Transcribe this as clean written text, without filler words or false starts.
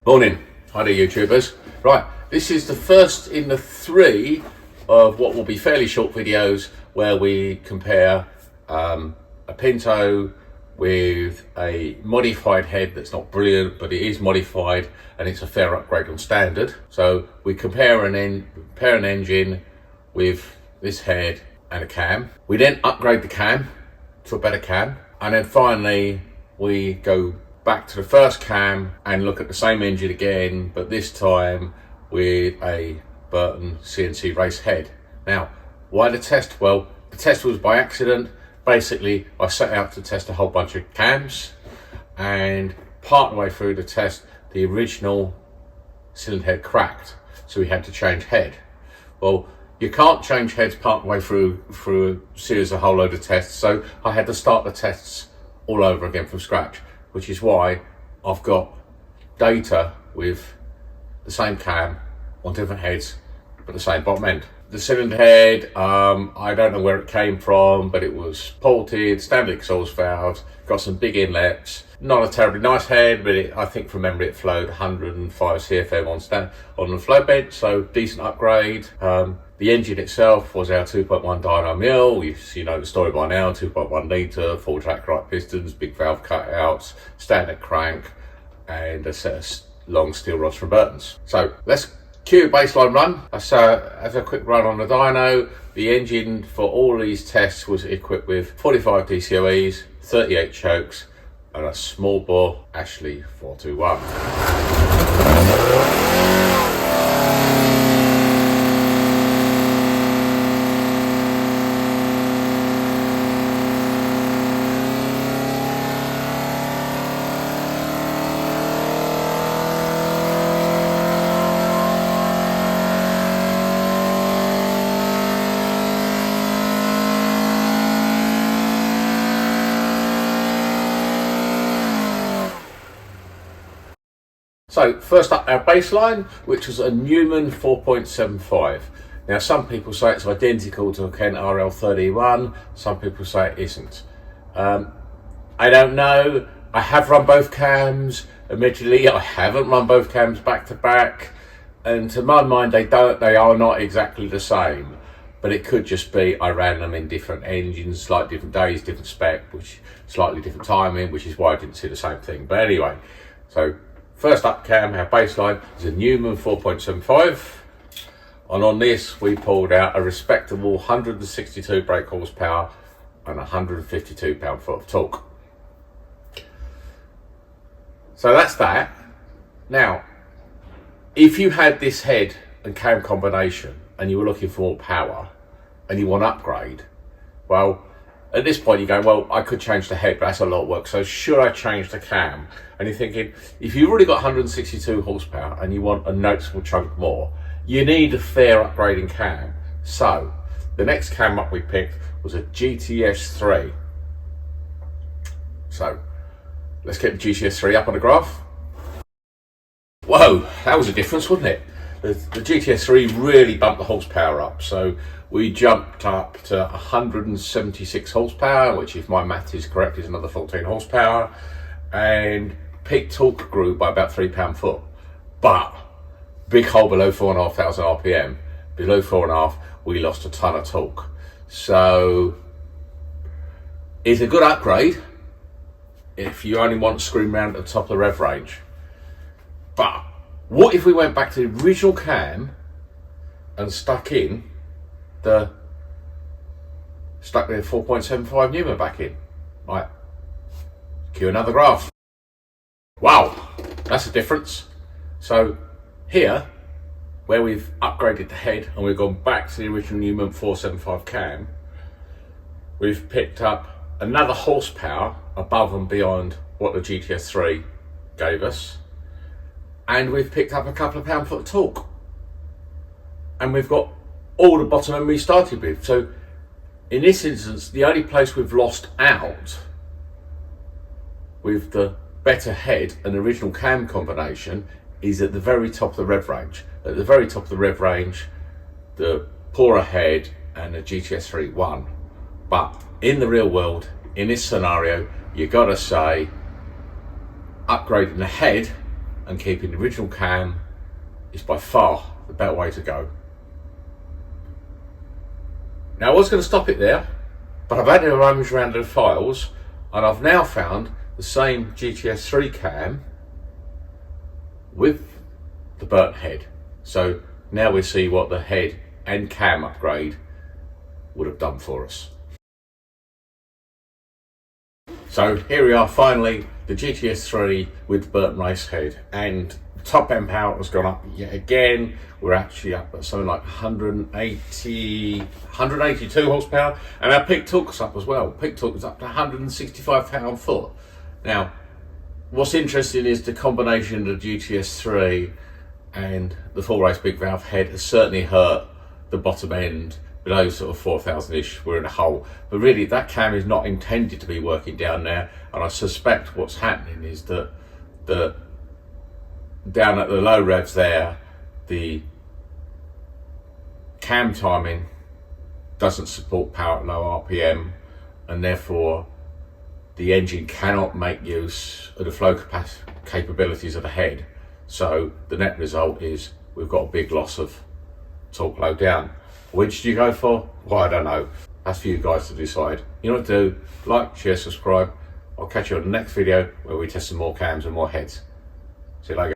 Morning, hi there YouTubers. Right, this is the first in the three of what will be fairly short videos where we compare a Pinto with a modified head that's not brilliant, but it is modified and it's a fair upgrade on standard. So we compare an engine with this head and a cam. We then upgrade the cam to a better cam, and then finally we go back to the first cam and look at the same engine again, but this time with a BURTON CNC race head. Now, why the test? Well, the test was by accident. Basically, I set out to test a whole bunch of cams, and part way through the test, the original cylinder head cracked, so we had to change head. Well, you can't change heads part way through a series of whole load of tests, so I had to start the tests all over again from scratch, which is why I've got data with the same cam on different heads, but the same bottom end. The cylinder head, I don't know where it came from, but it was ported, standard exhaust valves, got some big inlets. Not a terribly nice head, but I think from memory it flowed 105 CFM on the flow bench, so decent upgrade. The engine itself was our 2.1 dyno mill. You know the story by now, 2.1 litre, full track right pistons, big valve cutouts, standard crank, and a set of long steel rods from BURTON's. So let's cue baseline run. As a quick run on the dyno, the engine for all these tests was equipped with 45 DCOEs, 38 chokes, and a small bore Ashley 421. So first up, our baseline, which was a NEWMAN 4.75. Now some people say it's identical to a Kent RL31, some people say it isn't. I don't know. I have run both cams. Admittedly, I haven't run both cams back to back, and to my mind they are not exactly the same. But it could just be I ran them in different engines, slightly different days, different spec, which slightly different timing, which is why I didn't see the same thing. But anyway, so first up cam, our baseline is a NEWMAN 4.75, and on this we pulled out a respectable 162 brake horsepower and 152 pound-foot of torque. So that's that. Now, if you had this head and cam combination and you were looking for more power and you want to upgrade, well, at this point you go, well, I could change the head, but that's a lot of work, so should I change the cam? And you're thinking, if you've already got 162 horsepower and you want a noticeable chunk more, you need a fair upgrading cam. So the next cam up we picked was a GTS3. So let's get the GTS3 up on the graph. Whoa, that was a difference, wasn't it? The GTS3 really bumped the horsepower up. So we jumped up to 176 horsepower, which if my math is correct is another 14 horsepower. And peak torque grew by about 3 pound-foot. But big hole below 4,500 RPM, below 4.5, we lost a ton of torque. So it's a good upgrade if you only want to scream around at the top of the rev range. But what if we went back to the original cam and stuck in the 4.75 NEWMAN back in? Right, cue another graph. Wow, that's a difference. So here, where we've upgraded the head and we've gone back to the original NEWMAN 475 cam, we've picked up another horsepower above and beyond what the GTS3 gave us, and we've picked up a couple of pound-foot of torque, and we've got all the bottom end we started with. So in this instance, the only place we've lost out with the better head and original cam combination is at the very top of the rev range. At the very top of the rev range, the poorer head and the GTS3 won. But in the real world, in this scenario, you gotta say upgrading the head and keeping the original cam is by far the better way to go. Now I was going to stop it there, but I've had a rummage around the files and I've now found the same GTS 3 cam with the burnt head. So now we see what the head and cam upgrade would have done for us. So here we are, finally, the GTS 3 with the burnt race head, and top end power has gone up yet again. We're actually up at something like 182 horsepower, and our peak torque is up as well. Peak torque is up to 165 pound-foot. Now, what's interesting is the combination of the GTS 3 and the full race big valve head has certainly hurt the bottom end below sort of 4,000-ish. We're in a hole, but really that cam is not intended to be working down there, and I suspect what's happening is that down at the low revs there, the cam timing doesn't support power at low RPM, and therefore the engine cannot make use of the flow capabilities of the head. So the net result is we've got a big loss of torque low down. Which do you go for? Well, I don't know. That's for you guys to decide. You know what to do? Like, share, subscribe. I'll catch you on the next video where we test some more cams and more heads. See you later.